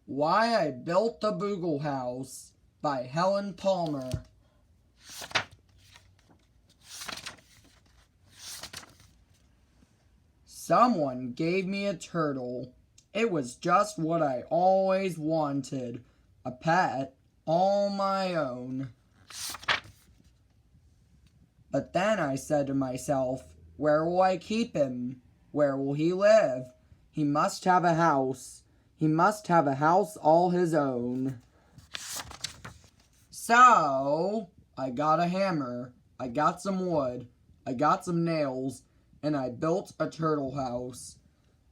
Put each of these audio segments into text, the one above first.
Why I Built the Boogle House by Helen Palmer. Someone gave me a turtle. It was just what I always wanted. A pet all my own. But then I said to myself, where will I keep him? Where will he live? He must have a house. He must have a house all his own. So, I got a hammer, I got some wood, I got some nails, and I built a turtle house.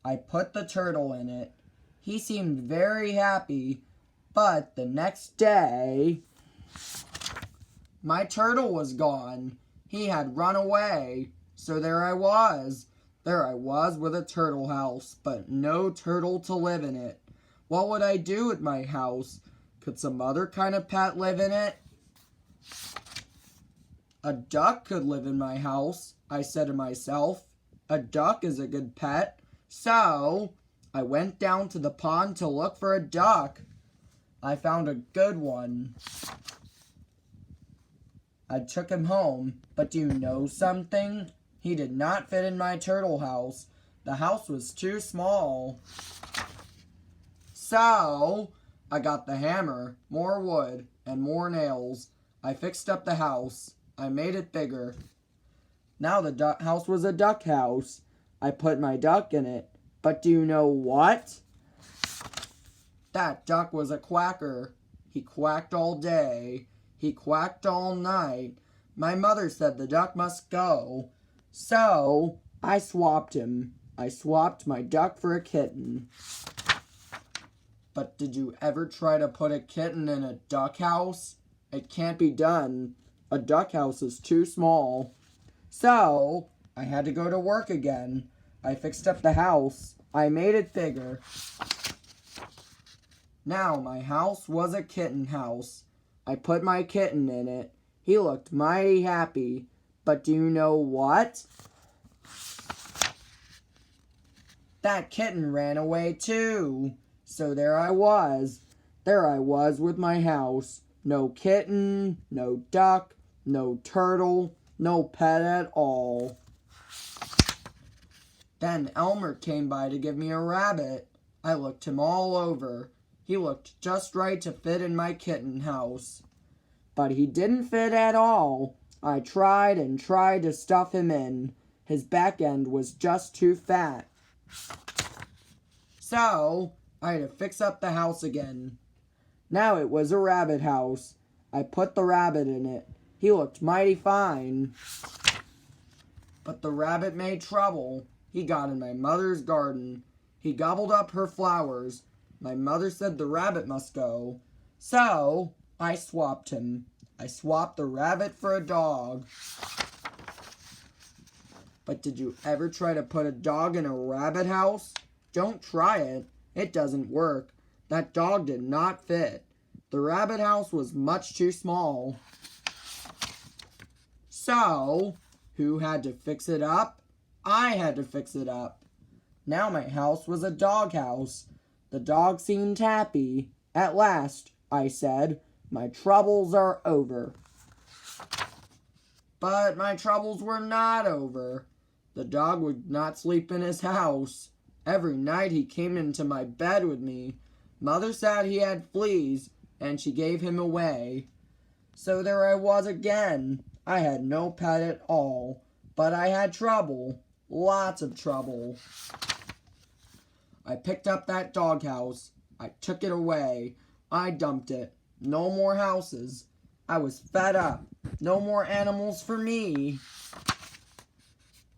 I put the turtle in it. He seemed very happy, but the next day, my turtle was gone. He had run away. So there I was. There I was with a turtle house, but no turtle to live in it. What would I do with my house? Could some other kind of pet live in it? A duck could live in my house, I said to myself. A duck is a good pet. So I went down to the pond to look for a duck. I found a good one. I took him home, but do you know something? He did not fit in my turtle house. The house was too small. So, I got the hammer, more wood, and more nails. I fixed up the house. I made it bigger. Now the house was a duck house. I put my duck in it. But do you know what? That duck was a quacker. He quacked all day. He quacked all night. My mother said the duck must go. So, I swapped him. I swapped my duck for a kitten. But did you ever try to put a kitten in a duck house? It can't be done. A duck house is too small. So, I had to go to work again. I fixed up the house. I made it bigger. Now my house was a kitten house. I put my kitten in it. He looked mighty happy. But do you know what? That kitten ran away too. So there I was. There I was with my house. No kitten, no duck, no turtle, no pet at all. Then Elmer came by to give me a rabbit. I looked him all over. He looked just right to fit in my kitten house. But he didn't fit at all. I tried and tried to stuff him in. His back end was just too fat. So, I had to fix up the house again. Now it was a rabbit house. I put the rabbit in it. He looked mighty fine. But the rabbit made trouble. He got in my mother's garden. He gobbled up her flowers. My mother said the rabbit must go. So, I swapped him. I swapped the rabbit for a dog. But did you ever try to put a dog in a rabbit house? Don't try it. It doesn't work. That dog did not fit. The rabbit house was much too small. So, who had to fix it up? I had to fix it up. Now my house was a dog house. The dog seemed happy. At last, I said, my troubles are over. But my troubles were not over. The dog would not sleep in his house. Every night he came into my bed with me. Mother said he had fleas, and she gave him away. So there I was again. I had no pet at all, but I had trouble. Lots of trouble. I picked up that doghouse. I took it away. I dumped it. No more houses. I was fed up. No more animals for me.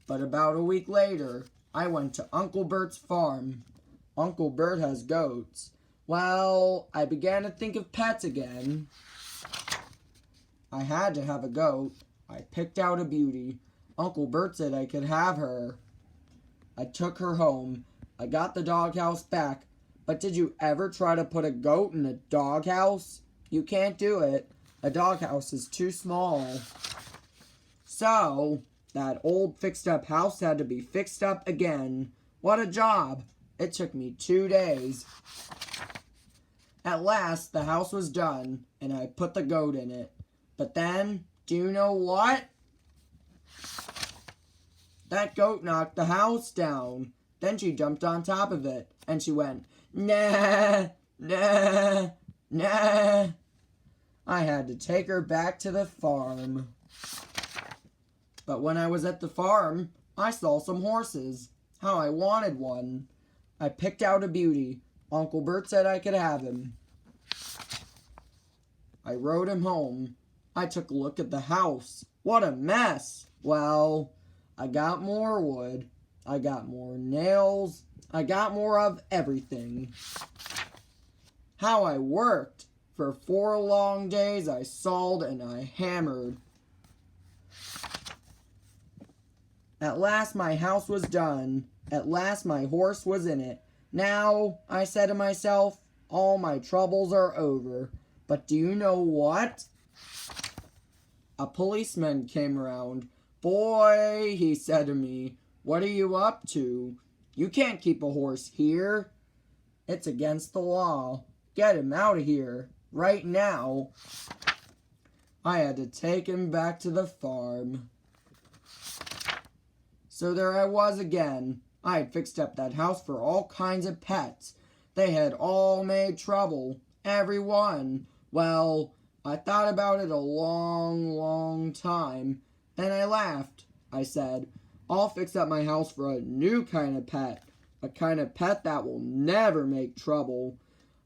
But about a week later, I went to Uncle Bert's farm. Uncle Bert has goats. Well, I began to think of pets again. I had to have a goat. I picked out a beauty. Uncle Bert said I could have her. I took her home. I got the doghouse back. But did you ever try to put a goat in a doghouse? You can't do it. A doghouse is too small. So, that old fixed-up house had to be fixed up again. What a job! It took me 2 days. At last, the house was done, and I put the goat in it. But then, do you know what? That goat knocked the house down. Then she jumped on top of it, and she went, nah, nah, nah. I had to take her back to the farm. But when I was at the farm, I saw some horses. How I wanted one. I picked out a beauty. Uncle Bert said I could have him. I rode him home. I took a look at the house. What a mess! Well, I got more wood. I got more nails. I got more of everything. How I worked! For 4 long days I sawed and I hammered. At last my house was done. At last my horse was in it. Now, I said to myself, all my troubles are over. But do you know what? A policeman came around. Boy, he said to me, what are you up to? You can't keep a horse here. It's against the law. Get him out of here, right now. I had to take him back to the farm. So there I was again. I had fixed up that house for all kinds of pets. They had all made trouble. Every one. Well, I thought about it a long, long time. Then I laughed. I said, I'll fix up my house for a new kind of pet. A kind of pet that will never make trouble.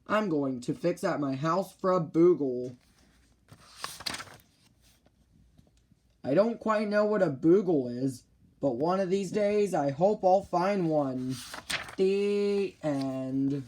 I'm going to fix up my house for a Boogle. I don't quite know what a Boogle is, but one of these days I hope I'll find one. The end.